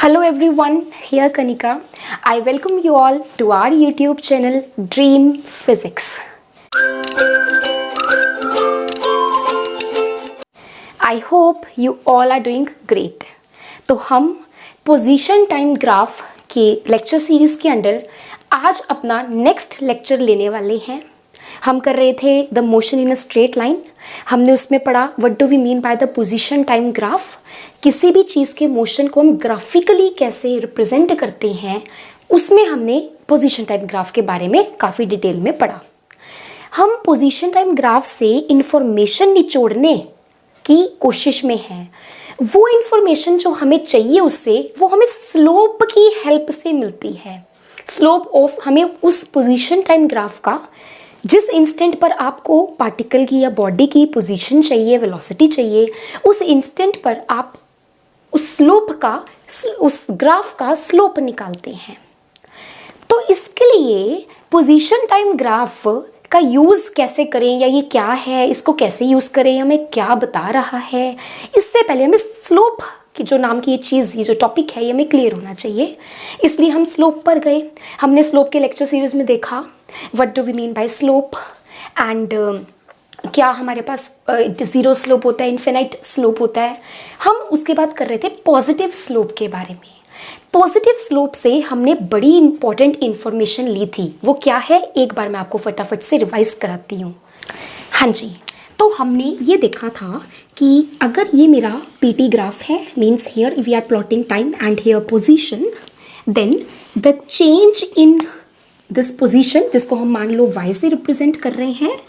Hello everyone, here Kanika. I welcome you all to our YouTube channel Dream Physics. I hope you all are doing great. तो हम position time graph के lecture series के अंदर आज अपना next lecture लेने वाले हैं। हम कर रहे थे the motion in a straight line. हमने उसमें पढ़ा what do we mean by the position time graph. किसी भी चीज़ के मोशन को हम ग्राफिकली कैसे रिप्रेजेंट करते हैं, उसमें हमने पोजीशन टाइम ग्राफ के बारे में काफ़ी डिटेल में पढ़ा। हम पोजीशन टाइम ग्राफ से इंफॉर्मेशन निचोड़ने की कोशिश में हैं। वो इंफॉर्मेशन जो हमें चाहिए उससे, वो हमें स्लोप की हेल्प से मिलती है। स्लोप ऑफ हमें उस पोजीशन टाइम ग्राफ का जिस इंस्टेंट पर आपको पार्टिकल की या बॉडी की पोजीशन चाहिए, वेलोसिटी चाहिए, उस इंस्टेंट पर आप उस स्लोप का, उस ग्राफ का स्लोप निकालते हैं। तो इसके लिए पोजीशन टाइम ग्राफ का यूज़ कैसे करें, या ये क्या है, इसको कैसे यूज़ करें, हमें क्या बता रहा है, इससे पहले हमें स्लोप की जो नाम की ये चीज़, ये जो टॉपिक है, ये हमें क्लियर होना चाहिए। इसलिए हम स्लोप पर गए। हमने स्लोप के लेक्चर सीरीज में देखा what do we mean by slope and क्या हमारे पास ज़ीरो स्लोप होता है, इन्फिनाइट स्लोप होता है। हम उसके बाद कर रहे थे पॉजिटिव स्लोप के बारे में। पॉजिटिव स्लोप से हमने बड़ी इंपॉर्टेंट इन्फॉर्मेशन ली थी। वो क्या है, एक बार मैं आपको फटाफट से रिवाइज कराती हूँ। हाँ जी, तो हमने ये देखा था कि अगर ये मेरा पीटी ग्राफ है, means here we are plotting time and here position, then the change in this position, जिसको हम मान लो y से रिप्रेजेंट कर रहे हैं,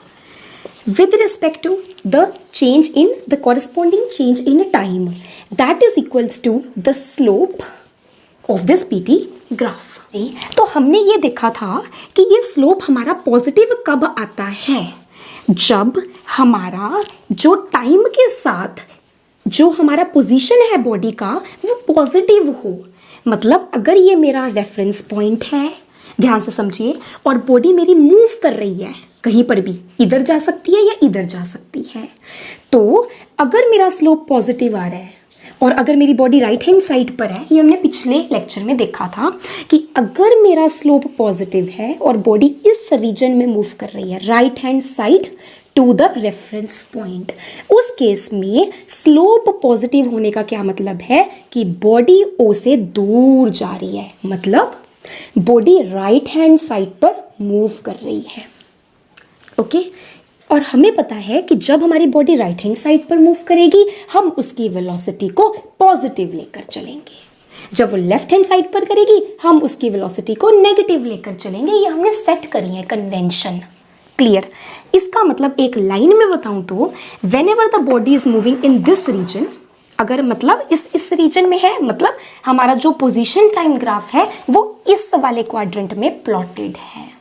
with respect to the change in the corresponding change in time, that is equals to the slope of this PT graph। तो हमने ये देखा था कि ये स्लोप हमारा पॉजिटिव कब आता है, जब हमारा जो टाइम के साथ जो हमारा पोजीशन है बॉडी का वो पॉजिटिव हो। मतलब अगर ये मेरा रेफरेंस पॉइंट है, ध्यान से समझिए, और बॉडी मेरी मूव कर रही है, कहीं पर भी इधर जा सकती है या इधर जा सकती है, तो अगर मेरा स्लोप पॉजिटिव आ रहा है और अगर मेरी बॉडी राइट हैंड साइड पर है, ये हमने पिछले लेक्चर में देखा था कि अगर मेरा स्लोप पॉजिटिव है और बॉडी इस रीजन में मूव कर रही है, right hand side to the reference point, उस केस में स्लोप पॉजिटिव होने का क्या मतलब है कि बॉडी ओ से दूर जा रही है, मतलब बॉडी राइट हैंड साइड पर मूव कर रही है। ओके और हमें पता है कि जब हमारी बॉडी राइट हैंड साइड पर मूव करेगी, हम उसकी वेलोसिटी को पॉजिटिव लेकर चलेंगे। जब वो लेफ्ट हैंड साइड पर करेगी, हम उसकी वेलोसिटी को नेगेटिव लेकर चलेंगे। ये हमने सेट करी है कन्वेंशन। क्लियर? इसका मतलब एक लाइन में बताऊं तो whenever the body is moving in this region, अगर मतलब इस रीजन में है, मतलब हमारा जो पोजीशन टाइम ग्राफ है वो इस वाले क्वाड्रेंट में प्लॉटेड है,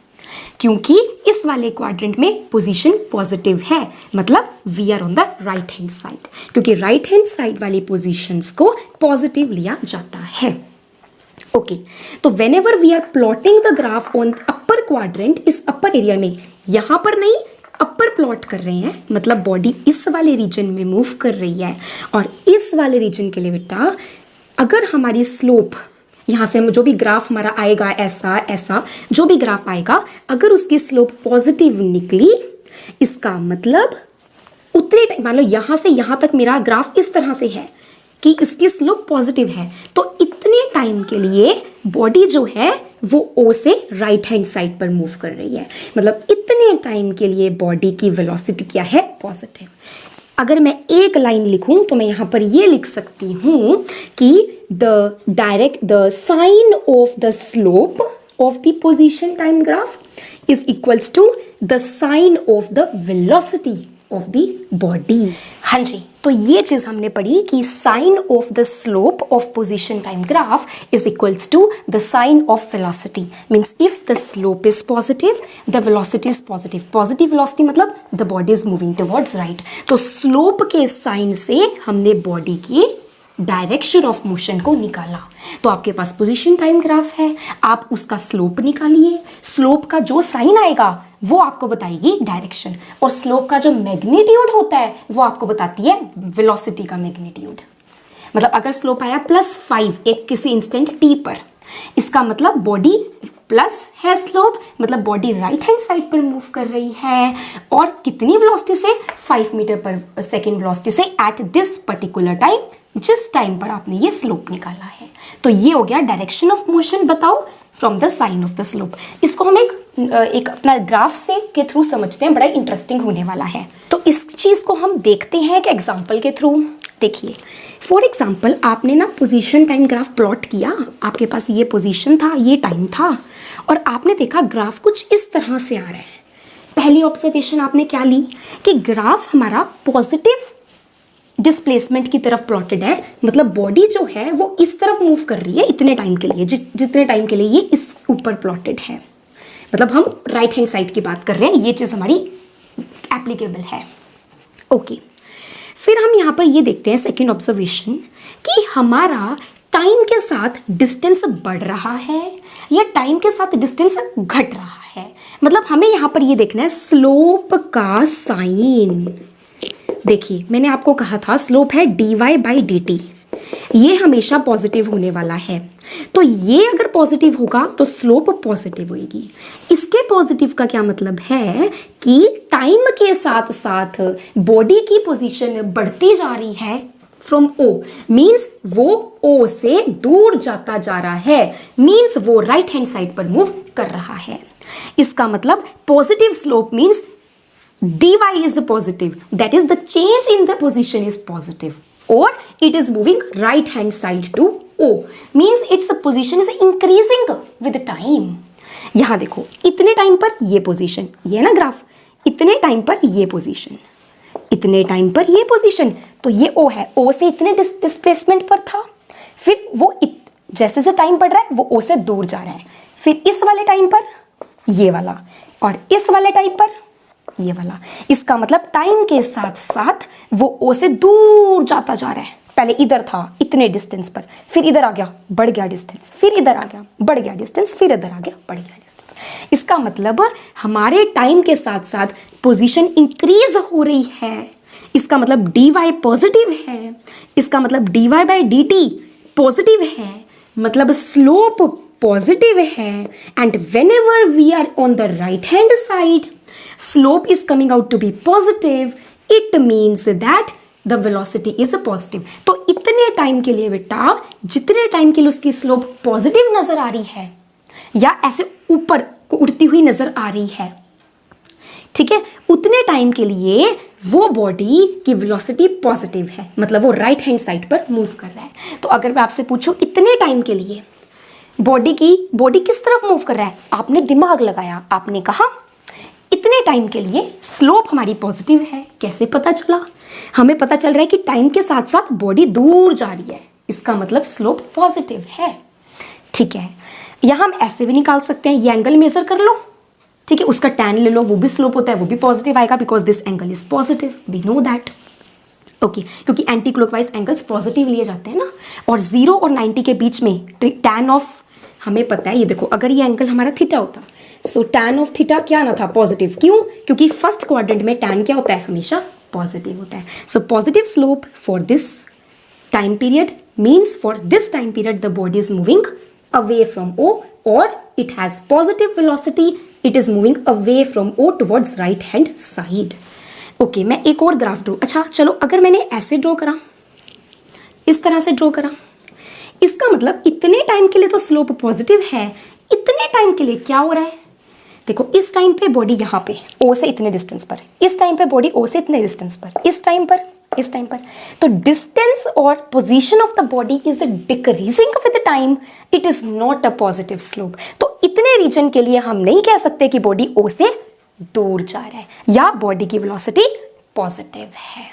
क्योंकि इस वाले क्वाड्रेंट में पोजीशन पॉजिटिव है, मतलब we are on the right hand side, क्योंकि राइट हैंड साइड वाली पोजीशंस को पॉजिटिव लिया जाता है। ओके तो whenever we are plotting the graph on upper quadrant, इस अपर एरिया में, यहां पर नहीं, अपर प्लॉट कर रहे हैं, मतलब बॉडी इस वाले रीजन में मूव कर रही है, और इस वाले रीजन के लिए बेटा अगर हमारी स्लोप, यहाँ से हम जो भी ग्राफ हमारा आएगा, ऐसा ऐसा जो भी ग्राफ आएगा, अगर उसकी स्लोप पॉजिटिव निकली, इसका मतलब उतने टाइम, मान लो यहाँ से यहाँ तक मेरा ग्राफ इस तरह से है कि उसकी स्लोप पॉजिटिव है, तो इतने टाइम के लिए बॉडी जो है वो ओ से राइट हैंड साइड पर मूव कर रही है, मतलब इतने टाइम के लिए बॉडी की वेलोसिटी क्या है, पॉजिटिव। अगर मैं एक लाइन लिखूं तो मैं यहाँ पर ये लिख सकती हूँ कि the sign of the slope of the position time graph is equals to the sign of the velocity of the body. हाँ जी, तो ये चीज हमने पढ़ी कि sign of the slope of position time graph is equals to the sign of velocity. Means if the slope is positive, the velocity is positive. Positive velocity मतलब the body is moving towards right. तो slope के sign से हमने body की direction of motion को निकाला। तो आपके पास पोजीशन टाइम ग्राफ है, आप उसका स्लोप निकालिए। स्लोप का जो साइन आएगा वो आपको बताएगी डायरेक्शन, और स्लोप का जो मैग्नीट्यूड होता है वो आपको बताती है वेलोसिटी का मैग्नीट्यूड। मतलब अगर स्लोप आया +5 एक किसी इंस्टेंट t पर, इसका मतलब बॉडी प्लस है स्लोप, मतलब बॉडी राइट हैंड साइड पर मूव कर रही है, और कितनी वेलोसिटी से, 5 मीटर पर सेकेंड वेलोसिटी से एट दिस पर्टिकुलर टाइम, जिस टाइम पर आपने ये स्लोप निकाला है। तो ये हो गया डायरेक्शन ऑफ मोशन, बताओ from the sign of the slope. इसको हम एक अपना ग्राफ से के थ्रू समझते हैं, बड़ा इंटरेस्टिंग होने वाला है। तो इस चीज़ को हम देखते हैं एक एग्जाम्पल के थ्रू। देखिए फॉर एग्जाम्पल आपने ना पोजीशन टाइम ग्राफ प्लॉट किया, आपके पास ये पोजीशन था, ये टाइम था, और आपने देखा ग्राफ कुछ इस तरह से आ रहा है। पहली ऑब्जर्वेशन आपने क्या ली कि ग्राफ हमारा पॉजिटिव डिस्प्लेसमेंट की तरफ प्लॉटेड है, मतलब बॉडी जो है वो इस तरफ मूव कर रही है इतने टाइम के लिए, जितने टाइम के लिए ये इस ऊपर प्लॉटेड है, मतलब हम राइट हैंड साइड की बात कर रहे हैं, ये चीज़ हमारी एप्लीकेबल है। ओके, फिर हम यहाँ पर ये देखते हैं सेकेंड ऑब्जर्वेशन कि हमारा टाइम के साथ डिस्टेंस बढ़ रहा है या टाइम के साथ डिस्टेंस घट रहा है। मतलब हमें यहाँ पर ये देखना है स्लोप का साइन। देखिए मैंने आपको कहा था स्लोप है dy/dt, ये हमेशा पॉजिटिव होने वाला है, तो ये अगर पॉजिटिव होगा तो स्लोप पॉजिटिव होगी। इसके पॉजिटिव का क्या मतलब है कि टाइम के साथ साथ बॉडी की पोजीशन बढ़ती जा रही है फ्रॉम O, मीन्स वो O से दूर जाता जा रहा है, मीन्स वो राइट हैंड साइड पर मूव कर रहा है। इसका मतलब positive slope means dy is positive, that is the change in the position is positive, or it is moving right hand side to O, means its position is increasing with time। यहाँ देखो इतने time पर ये position, ये ना graph, इतने time पर ये पोजीशन, इतने टाइम पर ये पोजीशन, तो ये O है, O से इतने डिस्प्लेसमेंट पर था, फिर वो जैसे जैसे टाइम बढ़ रहा है वो O से दूर जा रहा है, फिर इस वाले टाइम पर ये वाला, और इस वाले टाइम पर ये वाला। इसका मतलब टाइम के साथ साथ वो O से दूर जाता जा रहा है। पहले इधर था इतने डिस्टेंस पर, फिर इधर आ गया बढ़ गया डिस्टेंस, फिर इधर आ गया बढ़ गया डिस्टेंस, फिर इधर आ गया बढ़ गया डिस्टेंस। इसका मतलब हमारे टाइम के साथ साथ पोजीशन इंक्रीज हो रही है। इसका मतलब dy पॉजिटिव है, इसका मतलब dy/dt पॉजिटिव है, मतलब स्लोप पॉजिटिव है। And whenever we are on the right hand side, slope is coming out to be positive, it means that the velocity is a positive। तो इतने टाइम के लिए बेटा, जितने टाइम के लिए उसकी स्लोप पॉजिटिव नजर आ रही है या ऐसे ऊपर को उड़ती हुई नजर आ रही है, ठीक है, उतने टाइम के लिए वो बॉडी की वेलोसिटी पॉजिटिव है, मतलब वो राइट हैंड साइड पर मूव कर रहा है। तो अगर मैं आपसे पूछूं इतने टाइम के लिए बॉडी किस तरफ मूव कर रहा है, आपने दिमाग लगाया, आपने कहा इतने टाइम के लिए स्लोप हमारी पॉजिटिव है। कैसे पता चला? हमें पता चल रहा है कि टाइम के साथ साथ बॉडी दूर जा रही है, इसका मतलब स्लोप पॉजिटिव है। ठीक है, यहां हम ऐसे भी निकाल सकते हैं, ये एंगल मेजर कर लो, ठीक है, उसका tan ले लो, वो भी स्लोप होता है, वो भी पॉजिटिव आएगा, because this angle is positive, we know that. Okay, क्योंकि एंटी क्लॉकवाइज एंगल्स पॉजिटिव लिए जाते हैं ना, और 0 और 90 के बीच में tan ऑफ, हमें पता है, ये देखो अगर ये एंगल हमारा थीटा होता, सो tan ऑफ थीटा क्या आना था? पॉजिटिव। क्यों? क्योंकि फर्स्ट क्वाड्रेंट में tan क्या होता है? हमेशा पॉजिटिव होता है। So positive slope for this time period means for this time period the body is moving away from O, और it has positive velocity, it is moving away from O towards right hand side. Okay, मैं एक और graph draw, अच्छा चलो, अगर मैंने ऐसे draw करा, इस तरह से ड्रॉ करा, इसका मतलब इतने टाइम के लिए तो स्लोप पॉजिटिव है, इतने टाइम के लिए क्या हो रहा है? देखो इस टाइम पे बॉडी यहाँ पे O से इतने डिस्टेंस पर, इस टाइम पे बॉडी O से इतने डिस्टेंस पर, इस टाइम पर, इस टाइम पर, तो डिस्टेंस और position of the body is decreasing with time, it is not a positive slope. तो इतने रीजन के लिए हम नहीं कह सकते कि बॉडी O से दूर जा रहा है या बॉडी की वेलोसिटी पॉजिटिव है।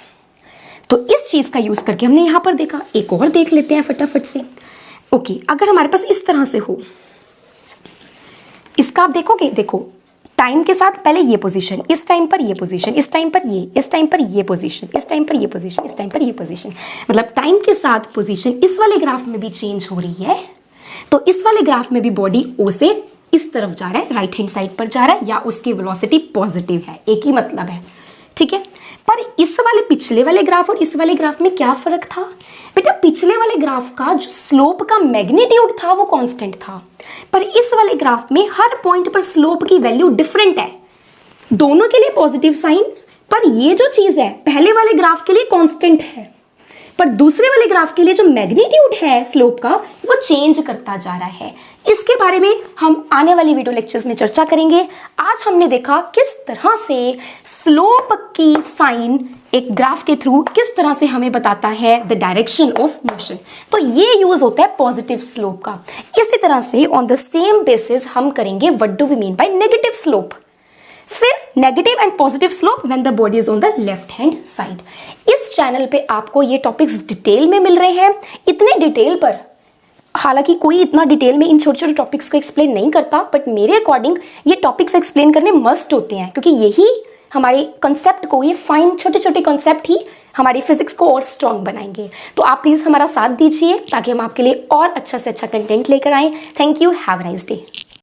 तो इस चीज का यूज करके हमने यहां पर देखा, एक और देख लेते हैं फटाफट से। ओके, अगर हमारे पास इस तरह से हो, इसका आप देखोगे, देखो टाइम के साथ पहले ये पोजीशन, इस टाइम पर ये पोजीशन, इस टाइम पर ये, इस टाइम पर ये पोजीशन, इस टाइम पर ये पोजीशन, इस टाइम पर ये पोजीशन, मतलब टाइम के साथ पोजीशन इस वाले ग्राफ में भी चेंज हो रही है। तो इस वाले ग्राफ में भी बॉडी O से इस तरफ जा रहा है, राइट हैंड साइड पर जा रहा है, या उसकी वेलोसिटी पॉजिटिव है, एक ही मतलब है। ठीक है, पर इस वाले पिछले वाले ग्राफ और इस वाले ग्राफ में क्या फर्क था बेटा? पिछले वाले ग्राफ का जो स्लोप का मैग्नीट्यूड था वो कांस्टेंट था, पर इस वाले ग्राफ में हर पॉइंट पर स्लोप की वैल्यू डिफरेंट है। दोनों के लिए पॉजिटिव साइन, पर ये जो चीज है पहले वाले ग्राफ के लिए कांस्टेंट है, पर दूसरे वाले ग्राफ के लिए जो मैग्नीट्यूड है स्लोप का वो चेंज करता जा रहा है। इसके बारे में हम आने वाली वीडियो लेक्चर्स में चर्चा करेंगे। आज हमने देखा किस तरह से स्लोप की साइन एक ग्राफ के थ्रू किस तरह से हमें बताता है द डायरेक्शन ऑफ मोशन। तो ये यूज होता है पॉजिटिव स्लोप का। इसी तरह से ऑन द सेम बेसिस हम करेंगे what do we mean by negative slope, फिर negative and positive slope when the body is on the left hand side. इस चैनल पे आपको ये टॉपिक्स डिटेल में मिल रहे हैं। इतने डिटेल पर हालांकि कोई इतना डिटेल में इन छोटे छोटे टॉपिक्स को एक्सप्लेन नहीं करता, बट मेरे अकॉर्डिंग ये टॉपिक्स एक्सप्लेन करने मस्ट होते हैं, क्योंकि यही हमारे कंसेप्ट को, ये फाइन छोटे छोटे कंसेप्ट ही हमारी फिजिक्स को और स्ट्रॉन्ग बनाएंगे। तो आप प्लीज़ हमारा साथ दीजिए ताकि हम आपके लिए और अच्छा से अच्छा कंटेंट लेकर आएँ। Thank you, have a nice day.